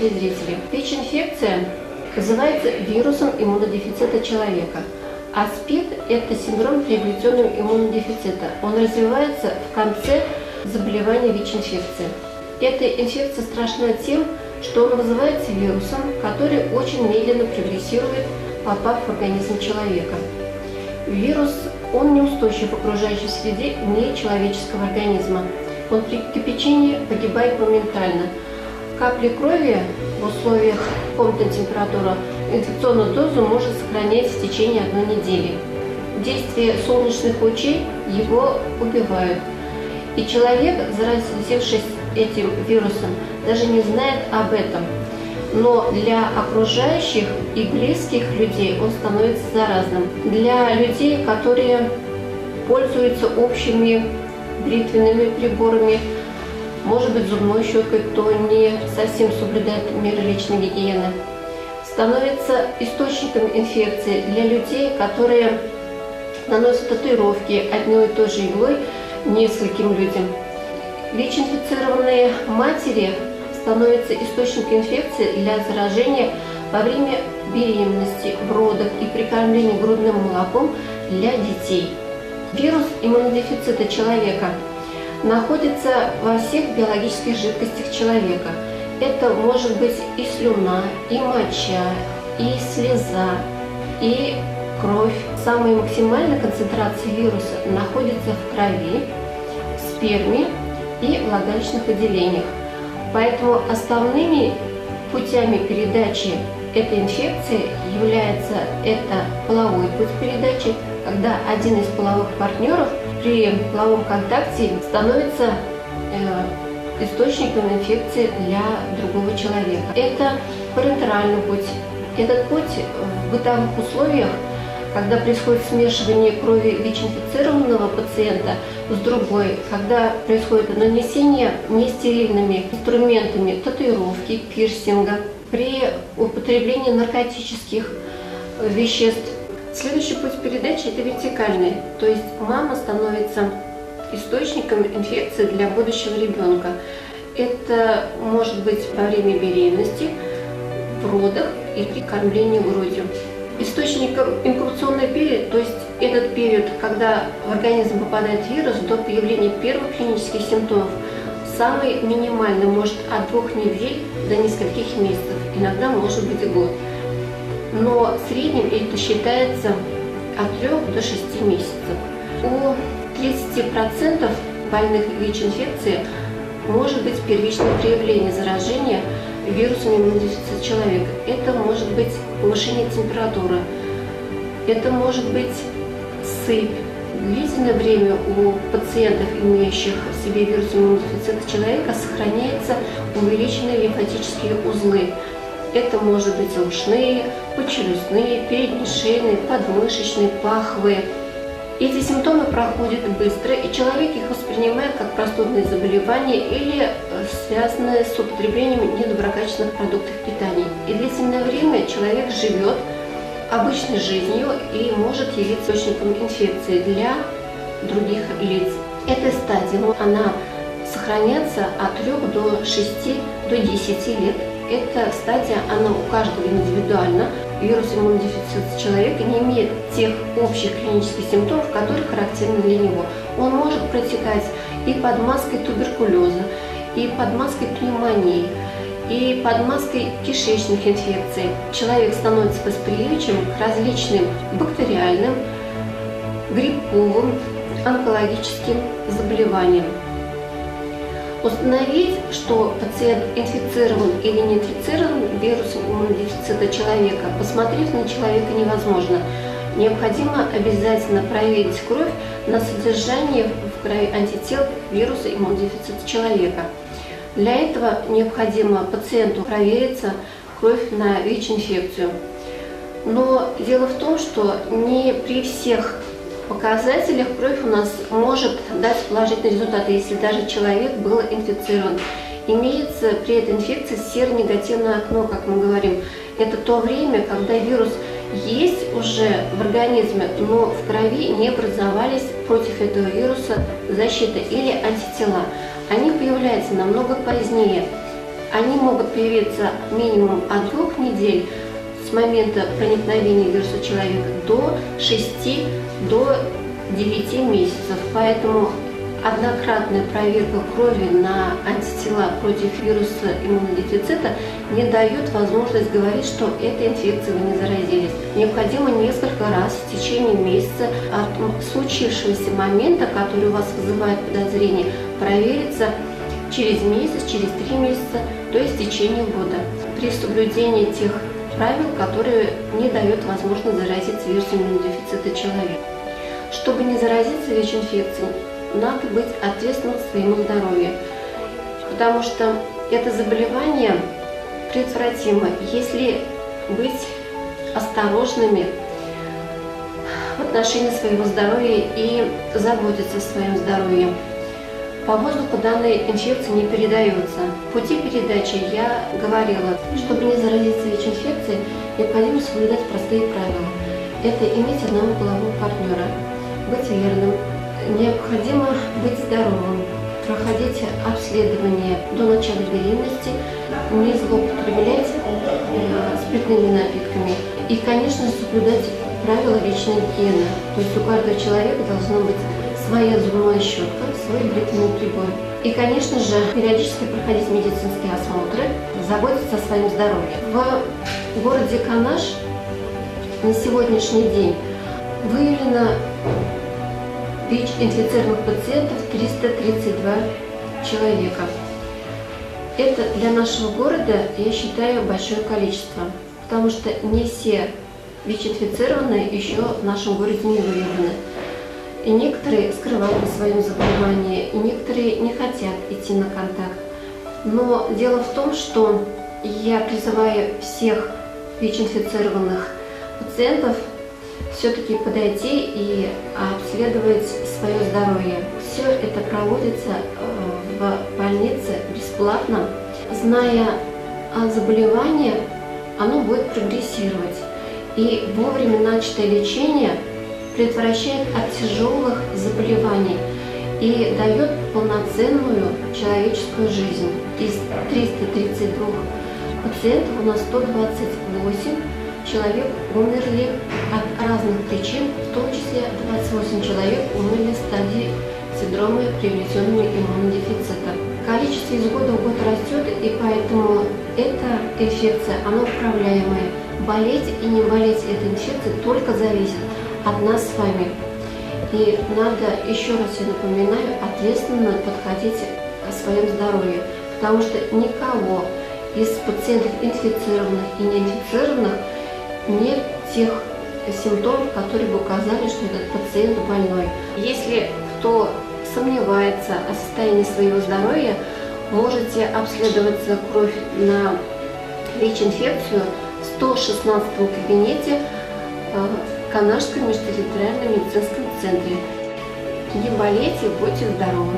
телезрители. ВИЧ-инфекция называется вирусом иммунодефицита человека, а СПИД – это синдром приобретенного иммунодефицита. Он развивается в конце заболевания ВИЧ-инфекции. Эта инфекция страшна тем, что он вызывается вирусом, который очень медленно прогрессирует, попав в организм человека. Вирус, он неустойчив в окружающей среде вне человеческого организма. Он при кипячении погибает моментально. Капли крови в условиях комнатной температуры инфекционную дозу может сохранять в течение 1 недели. Действие солнечных лучей его убивают. И человек, заразившись этим вирусом, даже не знает об этом. Но для окружающих и близких людей он становится заразным. Для людей, которые пользуются общими бритвенными приборами, может быть, зубной щеткой, кто не совсем соблюдает меры личной гигиены, становится источником инфекции для людей, которые наносят татуировки одной и той же иглой нескольким людям. ВИЧ-инфицированные матери становятся источником инфекции для заражения во время беременности, в родах и при кормлении грудным молоком для детей. Вирус иммунодефицита человека находится во всех биологических жидкостях человека. Это может быть и слюна, и моча, и слеза, и кровь. Самая максимальная концентрация вируса находится в крови, в сперме и влагалищных отделениях. Поэтому основными путями передачи этой инфекции является это половой путь передачи, когда один из половых партнеров при половом контакте становится источником инфекции для другого человека. Это парентеральный путь. Этот путь в бытовых условиях, когда происходит смешивание крови ВИЧ-инфицированного пациента с другой, когда происходит нанесение нестерильными инструментами татуировки, пирсинга, при употреблении наркотических веществ. Следующий путь передачи – это вертикальный, то есть мама становится источником инфекции для будущего ребенка. Это может быть во время беременности, в родах и при кормлении грудью. Источником инкубационный период, то есть этот период, когда в организм попадает вирус до появления первых клинических симптомов, самый минимальный, может от 2 недель до нескольких месяцев, иногда может быть и год. Но в среднем это считается от 3 до 6 месяцев. У 30% больных ВИЧ-инфекцией может быть первичное проявление заражения вирусом иммунодефицита человека. Это может быть повышение температуры, это может быть сыпь. Длительное время у пациентов, имеющих в себе вирус иммунодефицита человека, сохраняются увеличенные лимфатические узлы. Это может быть ушные, подчелюстные, переднешейные, подмышечные, паховые. Эти симптомы проходят быстро, и человек их воспринимает как простудные заболевания или связанные с употреблением недоброкачественных продуктов питания. И длительное время человек живет обычной жизнью и может явиться источником инфекции для других лиц. Эта стадия, она сохраняется от 3 до 6 до 10 лет. Эта стадия, она у каждого индивидуальна. Вирус иммунодефицита человека не имеет тех общих клинических симптомов, которые характерны для него. Он может протекать и под маской туберкулеза, и под маской пневмонии, и под маской кишечных инфекций. Человек становится восприимчивым к различным бактериальным, грибковым, онкологическим заболеваниям. Установить, что пациент инфицирован или не инфицирован вирусом иммунодефицита человека, посмотрев на человека, невозможно. Необходимо обязательно проверить кровь на содержание в крови антител вируса иммунодефицита человека. Для этого необходимо пациенту провериться кровь на ВИЧ-инфекцию. Но дело в том, что не при всех показателях кровь у нас может дать положительный результат, если даже человек был инфицирован. Имеется при этой инфекции серонегативное окно, как мы говорим. Это то время, когда вирус есть уже в организме, но в крови не образовались против этого вируса защиты или антитела. Они появляются намного позднее. Они могут появиться минимум от 2 недель с момента проникновения вируса человека до 6 до 9 месяцев. Поэтому однократная проверка крови на антитела против вируса иммунодефицита не дает возможность говорить, что этой инфекцией вы не заразились. Необходимо несколько раз в течение месяца от случившегося момента, который у вас вызывает подозрение, провериться через месяц, через 3 месяца, то есть в течение года, при соблюдении тех правил, которые не дают возможность заразиться вирусом иммунодефицита человека. Чтобы не заразиться ВИЧ-инфекцией, надо быть ответственным к своему здоровью, потому что это заболевание предотвратимо, если быть осторожными в отношении своего здоровья и заботиться о своем здоровье. По воздуху данная инфекция не передается. В пути передачи я говорила, чтобы не заразиться ВИЧ-инфекцией, необходимо соблюдать простые правила. Это иметь одного полового партнера, быть верным, необходимо быть здоровым, проходить обследование до начала беременности, не злоупотреблять спиртными напитками и, конечно, соблюдать правила личной гигиены. То есть у каждого человека должна быть своя зубная щетка, свой бритвенный прибор. И, конечно же, периодически проходить медицинские осмотры, заботиться о своем здоровье. В городе Канаш на сегодняшний день выявлено ВИЧ-инфицированных пациентов 332 человека. Это для нашего города, я считаю, большое количество, потому что не все ВИЧ-инфицированные еще в нашем городе не выявлены. И некоторые скрывают о своем заболевании, и некоторые не хотят идти на контакт. Но дело в том, что я призываю всех ВИЧ-инфицированных пациентов все-таки подойти и обследовать свое здоровье. Все это проводится в больнице бесплатно. Зная о заболевании, оно будет прогрессировать. И вовремя начатое лечение предотвращает от тяжелых заболеваний и дает полноценную человеческую жизнь. Из 332 пациентов у нас 128 человек умерли от разных причин, в том числе 28 человек умерли в стадии синдрома приобретенного иммунодефицита. Количество из года в год растет, и поэтому эта инфекция, она управляемая. Болеть и не болеть этой инфекцией только зависит от нас с вами. И надо, еще раз я напоминаю, ответственно подходить к своему здоровью, потому что никого из пациентов инфицированных и неинфицированных нет тех симптомов, которые бы указали, что этот пациент больной. Если кто сомневается о состоянии своего здоровья, можете обследоваться кровь на ВИЧ-инфекцию в 116-м кабинете в Канашском межтерриториальном медицинском центре. Не болейте, будьте здоровы!